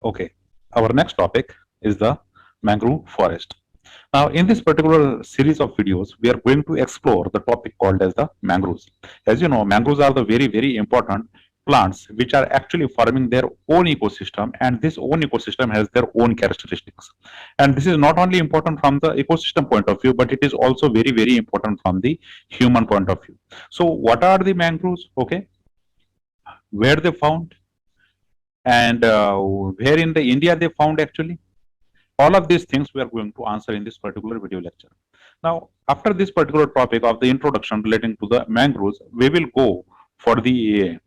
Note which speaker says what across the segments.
Speaker 1: Okay, our next topic is the mangrove forest. Now, in this particular series of videos, we are going to explore the topic called as the mangroves. As you know, mangroves are the very important plants which are actually forming their own ecosystem, and this own ecosystem has their own characteristics. And this is not only important from the ecosystem point of view, but it is also very important from the human point of view. So, what are the mangroves? Okay, where they found, and where in the India they found actually. All of these things we are going to answer in this particular video lecture. Now, after this particular topic of the introduction relating to the mangroves, we will go for the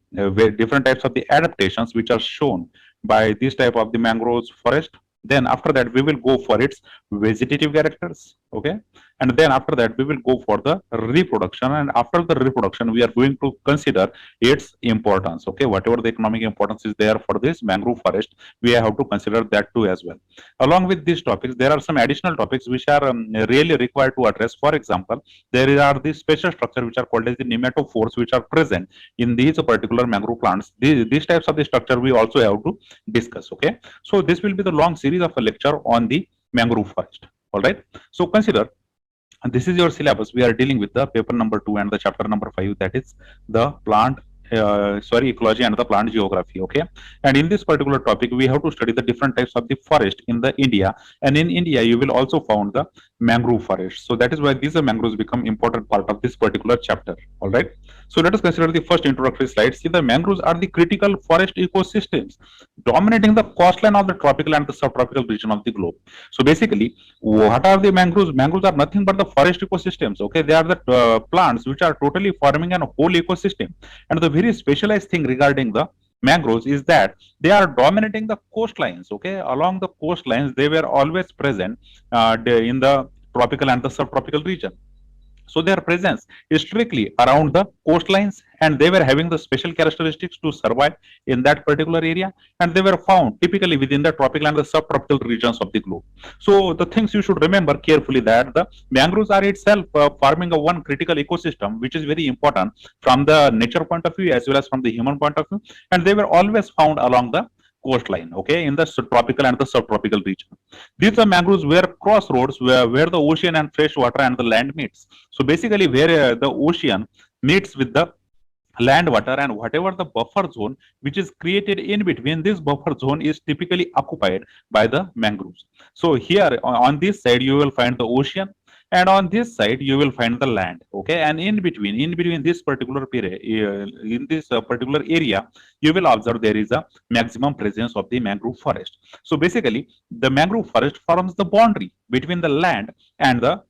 Speaker 1: different types of the adaptations which are shown by this type of the mangroves forest. Then after that, we will go for its vegetative characters. Okay. And then after that, we will go for the reproduction. And after the reproduction, we are going to consider its importance. Okay. Whatever the economic importance is there for this mangrove forest, we have to consider that too as well. Along with these topics, there are some additional topics which are really required to address. For example, there are these special structure which are called as the nematophores, which are present in these particular mangrove plants. These types of the structure we also have to discuss. Okay, so this will be the long series of a lecture on the mangrove forest. All right, so consider this is your syllabus. We are dealing with the paper number 2 and the chapter number 5, that is the plant ecology and the plant geography. Okay, and in this particular topic we have to study the different types of the forest in the India, and in India you will also found the mangrove forest. So that is why these mangroves become important part of this particular chapter. All right, so let us consider the first introductory slide. See, the mangroves are the critical forest ecosystems dominating the coastline of the tropical and the subtropical region of the globe. So basically, what are the mangroves? Mangroves are nothing but the forest ecosystems. Okay, they are the plants which are totally forming an whole ecosystem. And the very specialized thing regarding the mangroves is that they are dominating the coastlines. Okay, along the coastlines, they were always present in the tropical and the subtropical region. So their presence is strictly around the coastlines, and they were having the special characteristics to survive in that particular area, and they were found typically within the tropical and the subtropical regions of the globe. So the things you should remember carefully, that the mangroves are itself forming a one critical ecosystem which is very important from the nature point of view as well as from the human point of view, and they were always found along the coastline, okay, in the tropical and the subtropical region. These are mangroves where crossroads where the ocean and fresh water and the land meets. So basically, where the ocean meets with the land water, and whatever the buffer zone which is created in between, this buffer zone is typically occupied by the mangroves. So here on this side you will find the ocean, and on this side you will find the land. Okay, and in between this particular period, in this particular area, you will observe there is a maximum presence of the mangrove forest. So basically, the mangrove forest forms the boundary between the land and the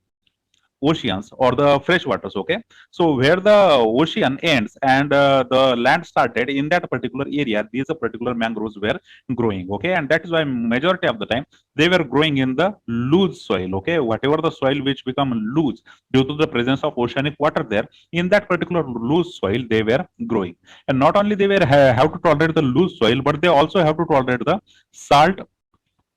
Speaker 1: oceans or the fresh waters. Okay, so where the ocean ends and the land started, in that particular area these particular mangroves were growing. Okay, and that is why majority of the time they were growing in the loose soil. Okay, whatever the soil which become loose due to the presence of oceanic water there, in that particular loose soil they were growing. And not only they were have to tolerate the loose soil, but they also have to tolerate the salt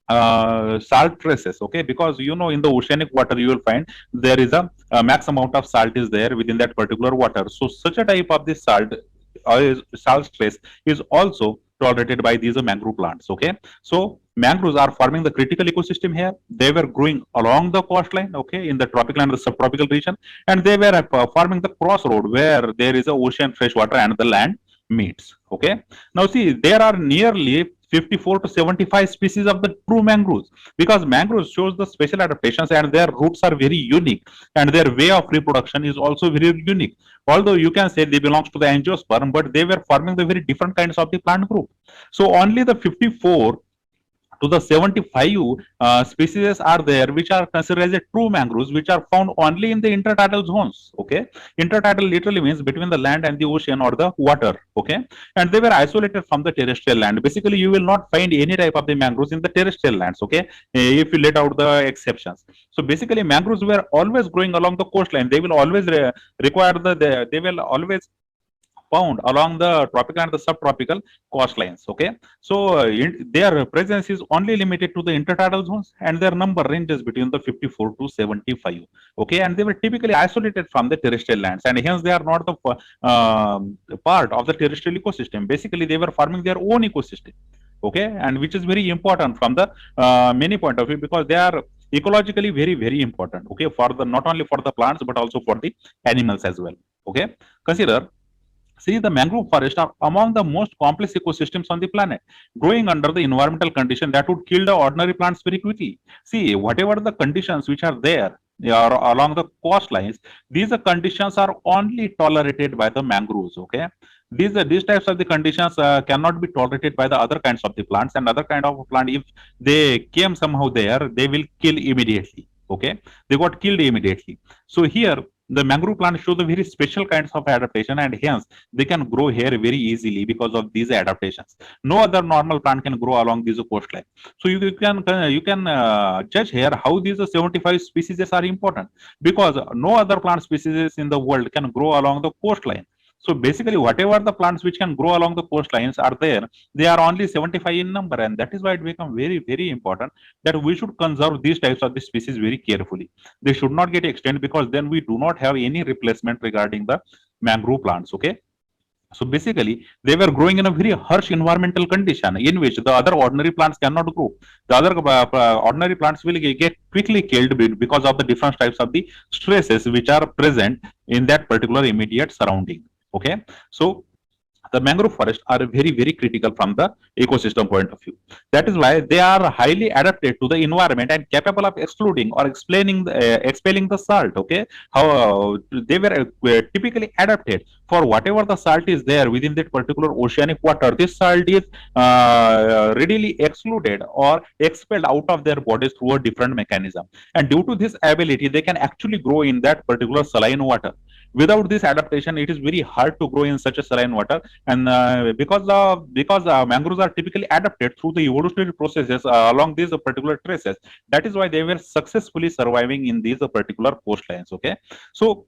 Speaker 1: salt traces. Okay, because you know in the oceanic water you will find there is a max amount of salt is there within that particular water. So such a type of this salt trace is also tolerated by these mangrove plants. Okay, so mangroves are forming the critical ecosystem here. They were growing along the coastline, okay, in the tropical and the subtropical region, and they were forming the crossroad where there is a ocean, fresh water and the land meets. Okay, now see, there are nearly 54 to 75 species of the true mangroves, because mangroves shows the special adaptations and their roots are very unique, and their way of reproduction is also very unique. Although you can say they belongs to the angiosperm, but they were forming the very different kinds of the plant group. So only the 54 to the 75 species are there which are considered as a true mangroves, which are found only in the intertidal zones. Okay, intertidal literally means between the land and the ocean or the water. Okay, and they were isolated from the terrestrial land. Basically, you will not find any type of the mangroves in the terrestrial lands. Okay, if you let out the exceptions. So basically, mangroves were always growing along the coastline. They will always require they will always found along the tropical and the subtropical coastlines. Okay, so their presence is only limited to the intertidal zones, and their number ranges between the 54 to 75. Okay, and they were typically isolated from the terrestrial lands, and hence they are not the part of the terrestrial ecosystem. Basically, they were forming their own ecosystem. okay, and which is very important from the many point of view, because they are ecologically very important, okay, for the not only for the plants but also for the animals as well. Okay, consider. See, the mangrove forests are among the most complex ecosystems on the planet, growing under the environmental condition that would kill the ordinary plants very quickly. See, whatever the conditions which are there along the coastlines, these conditions are only tolerated by the mangroves. Okay, these types of the conditions cannot be tolerated by the other kinds of the plants, and other kind of plant, if they came somehow there, they will kill immediately. Okay, they got killed immediately. So here the mangrove plant show the very special kinds of adaptation, and hence they can grow here very easily because of these adaptations. No other normal plant can grow along this coastline. So you can judge here how these 75 species are important, because no other plant species in the world can grow along the coastline. So basically, whatever the plants which can grow along the coastlines are there, they are only 75 in number, and that is why it becomes very important that we should conserve these types of the species very carefully. They should not get extinct, because then we do not have any replacement regarding the mangrove plants. Okay, so basically they were growing in a very harsh environmental condition in which the other ordinary plants cannot grow. The other ordinary plants will get quickly killed because of the different types of the stresses which are present in that particular immediate surrounding. Okay, so the mangrove forests are very critical from the ecosystem point of view. That is why they are highly adapted to the environment and capable of excluding or expelling the salt. Okay, how they were typically adapted for whatever the salt is there within that particular oceanic water. This salt is readily excluded or expelled out of their bodies through a different mechanism, and due to this ability they can actually grow in that particular saline water. Without this adaptation, it is very hard to grow in such a saline water, and because mangroves are typically adapted through the evolutionary processes along these particular traces, that is why they were successfully surviving in these particular coastlines. Okay, so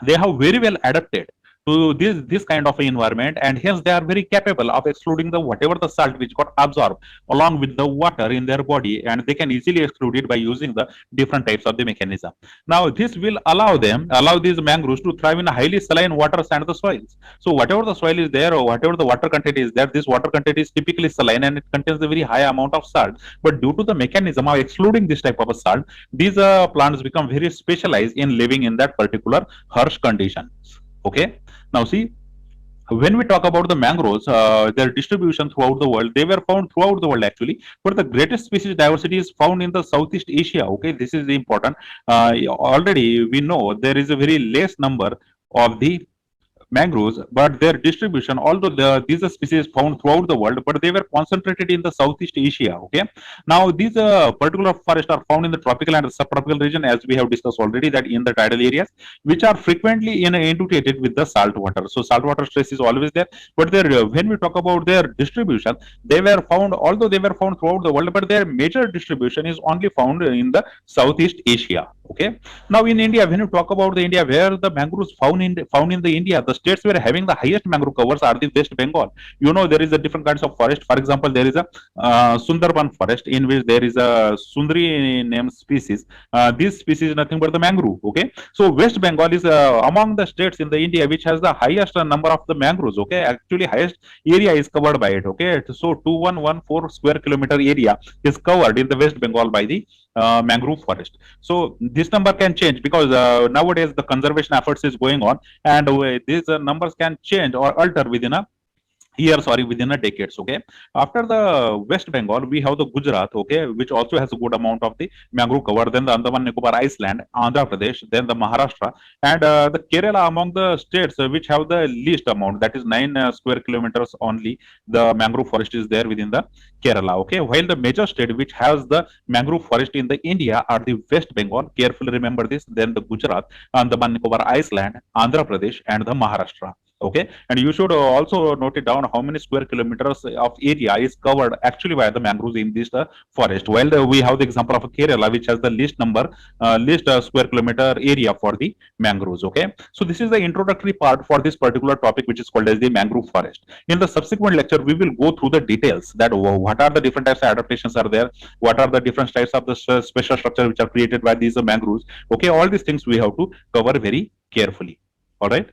Speaker 1: they have very well adapted to this kind of environment, and hence they are very capable of excluding the whatever the salt which got absorbed along with the water in their body, and they can easily exclude it by using the different types of the mechanism. Now this will allow these mangroves to thrive in highly saline waters and the soils. So whatever the soil is there, or whatever the water content is there, this water content is typically saline and it contains a very high amount of salt. But due to the mechanism of excluding this type of a salt, these plants become very specialized in living in that particular harsh conditions. Okay, now see, when we talk about the mangroves, their distribution throughout the world, they were found throughout the world actually, but the greatest species diversity is found in the Southeast Asia. Okay, this is important. Already we know there is a very less number of the mangroves, but their distribution, although these are species found throughout the world, but they were concentrated in the Southeast Asia. Okay, now these particular forests are found in the tropical and subtropical region, as we have discussed already, that in the tidal areas, which are frequently inundated with the salt water. So saltwater stress is always there, but when we talk about their distribution, they were found, although they were found throughout the world, but their major distribution is only found in the Southeast Asia. Okay, now in India, when you talk about the India, where the mangroves found in the India, the states where having the highest mangrove covers are the West Bengal. You know, there is a different kinds of forest. For example, there is a Sundarban forest in which there is a Sundari named species. This species is nothing but the mangrove. Okay, so West Bengal is among the states in the India which has the highest number of the mangroves. Okay, actually highest area is covered by it. Okay, so 2114 square kilometer area is covered in the West Bengal by the mangrove forest. So this number can change because nowadays the conservation efforts is going on, and these numbers can change or alter within a years or within a decades. Okay, after the West Bengal we have the Gujarat, okay, which also has a good amount of the mangrove cover, then the Andaman Nicobar Island, Andhra Pradesh, then the Maharashtra, and the Kerala among the states which have the least amount, that is 9 square kilometers only the mangrove forest is there within the Kerala. Okay, while the major state which has the mangrove forest in the India are the West Bengal, carefully remember this, then the Gujarat, Andaman Nicobar Island, Andhra Pradesh, and the Maharashtra. Okay, and you should also note it down how many square kilometers of area is covered actually by the mangroves in this forest, while we have the example of Kerala which has the least square kilometer area for the mangroves. Okay, so this is the introductory part for this particular topic, which is called as the mangrove forest. In the subsequent lecture we will go through the details that what are the different types of adaptations are there, what are the different types of the special structure which are created by these mangroves. Okay, all these things we have to cover very carefully. All right.